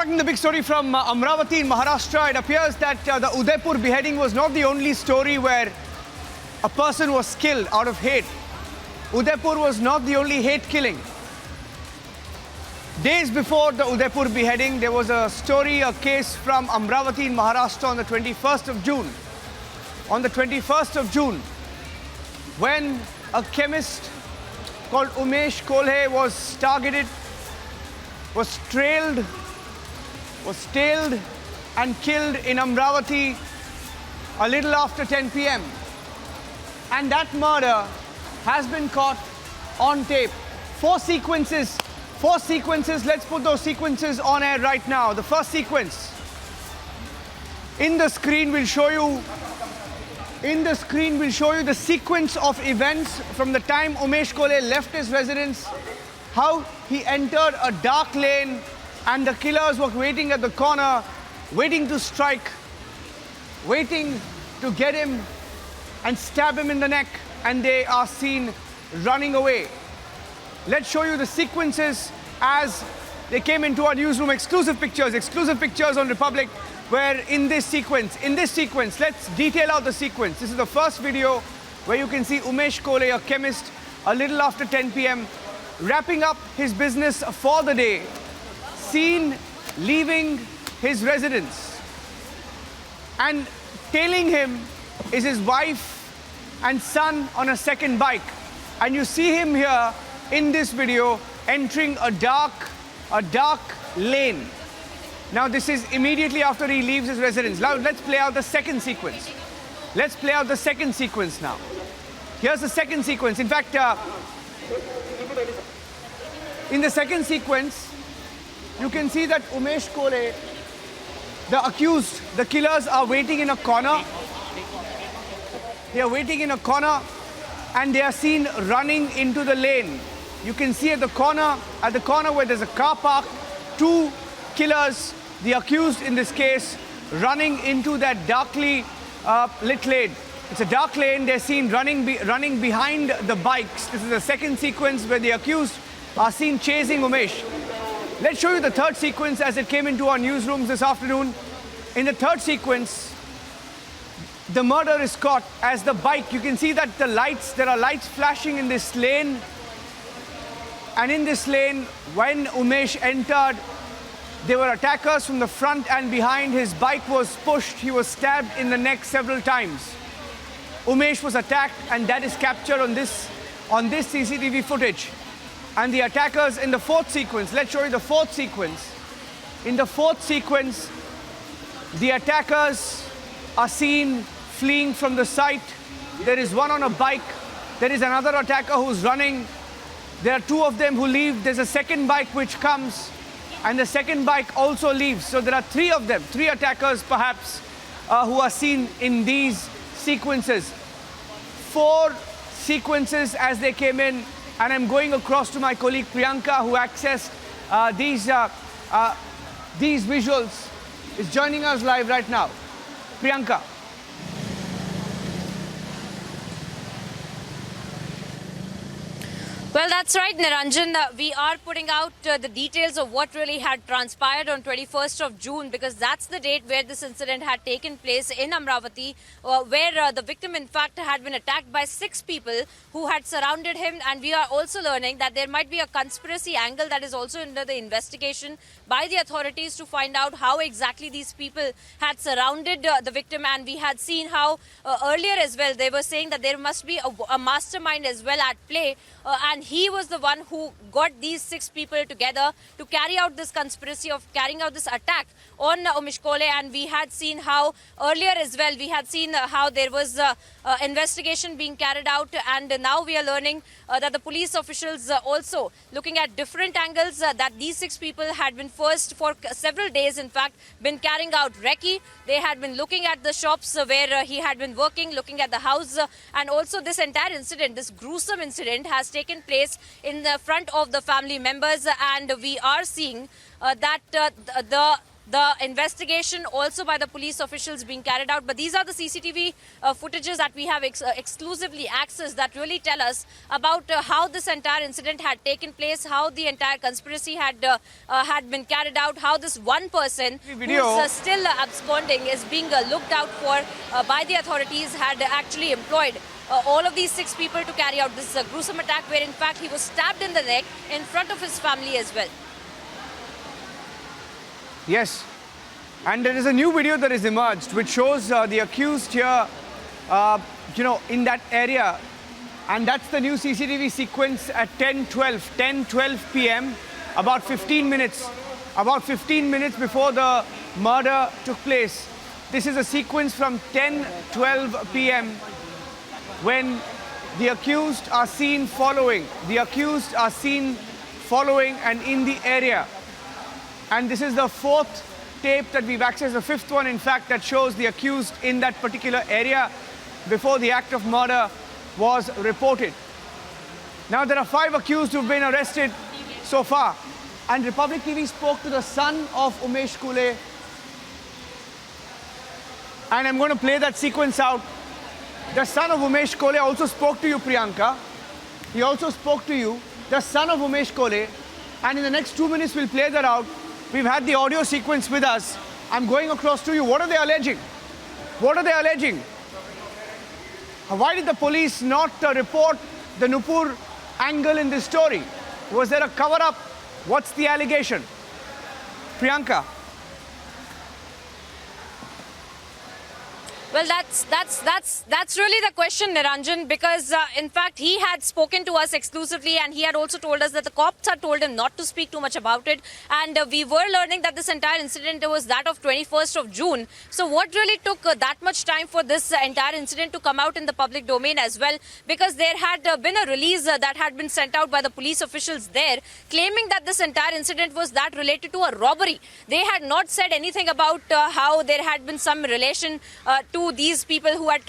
Tracking the big story from Amravati in Maharashtra, it appears that the Udaipur beheading was not the only story where a person was killed out of hate. Udaipur was not the only hate killing. Days before the Udaipur beheading, there was a story, a case from Amravati in Maharashtra on the 21st of June. On the 21st of June, when a chemist called Umesh Kolhe was targeted, was tailed and killed in Amravati a little after 10 p.m. And that murder has been caught on tape. Four sequences. Let's put those sequences on air right now. The first sequence. In the screen we'll show you the sequence of events from the time Umesh Kolhe left his residence, how he entered a dark lane and the killers were waiting at the corner, waiting to strike, waiting to get him and stab him in the neck, and they are seen running away. Let's show you the sequences as they came into our newsroom. Exclusive pictures on Republic, where in this sequence, let's detail out the sequence. This is the first video where you can see Umesh Kolhe, a chemist, a little after 10 p.m., wrapping up his business for the day, seen leaving his residence. And tailing him is his wife and son on a second bike. And you see him here in this video entering a dark lane. Now this is immediately after he leaves his residence. Now let's play out the second sequence. Let's play out the second sequence now. Here's the second sequence. In fact, in the second sequence, you can see that Umesh Kolhe, the accused, the killers are waiting in a corner. They are waiting in a corner and they are seen running into the lane. You can see at the corner where there's a car park, two killers, the accused in this case, running into that darkly lit lane. It's a dark lane. They're seen running behind the bikes. This is the second sequence where the accused are seen chasing Umesh. Let's show you the third sequence as it came into our newsrooms this afternoon. In the third sequence, the murder is caught as the bike. You can see that there are lights flashing in this lane. And in this lane, when Umesh entered, there were attackers from the front and behind. His bike was pushed. He was stabbed in the neck several times. Umesh was attacked, and that is captured on this CCTV footage. And the attackers in the fourth sequence, let's show you the fourth sequence. In the fourth sequence, the attackers are seen fleeing from the site. There is one on a bike. There is another attacker who's running. There are two of them who leave. There's a second bike which comes, and the second bike also leaves. So there are three of them, three attackers perhaps, who are seen in these sequences. Four sequences as they came in. And I'm going across to my colleague Priyanka, who accessed these visuals, is joining us live right now. Priyanka. Well, that's right, Niranjan. We are putting out the details of what really had transpired on 21st of June, because that's the date where this incident had taken place in Amravati, where the victim, in fact, had been attacked by 6 people who had surrounded him. And we are also learning that there might be a conspiracy angle that is also under the investigation by the authorities to find out how exactly these people had surrounded the victim. And we had seen how earlier as well, they were saying that there must be a mastermind as well at play. And he was the one who got these 6 people together to carry out this conspiracy of carrying out this attack on Umesh Kolhe. And we had seen how earlier as well, we had seen how there was investigation being carried out. And now we are learning that the police officials also looking at different angles, that these 6 people had been first for several days, in fact, been carrying out recce. They had been looking at the shops where he had been working, looking at the house. And also this entire incident, this gruesome incident, has taken place in the front of the family members. And we are seeing that the the investigation also by the police officials being carried out. But these are the CCTV footages that we have exclusively accessed that really tell us about how this entire incident had taken place, how the entire conspiracy had been carried out, how this one person who is still absconding is being looked out for by the authorities had actually employed all of these 6 people to carry out this gruesome attack, where in fact he was stabbed in the neck in front of his family as well. Yes, and there is a new video that is emerged which shows the accused here, in that area, and that's the new CCTV sequence at 10:12 p.m. About 15 minutes before the murder took place. This is a sequence from 10:12 p.m. when the accused are seen following. And in the area. And this is the 4th tape that we've accessed, the 5th one, in fact, that shows the accused in that particular area before the act of murder was reported. Now, there are 5 accused who've been arrested so far. And Republic TV spoke to the son of Umesh Kolhe. And I'm going to play that sequence out. The son of Umesh Kolhe also spoke to you, Priyanka. He also spoke to you, the son of Umesh Kolhe. And in the next 2 minutes, we'll play that out. We've had the audio sequence with us. I'm going across to you. What are they alleging? Why did the police not report the Nupur angle in this story? Was there a cover-up? What's the allegation? Priyanka. Well, that's really the question, Niranjan, because in fact he had spoken to us exclusively, and he had also told us that the cops had told him not to speak too much about it, and we were learning that this entire incident was that of 21st of June. So what really took that much time for this entire incident to come out in the public domain as well? Because there had been a release that had been sent out by the police officials there, claiming that this entire incident was that related to a robbery. They had not said anything about how there had been some relation to these people who had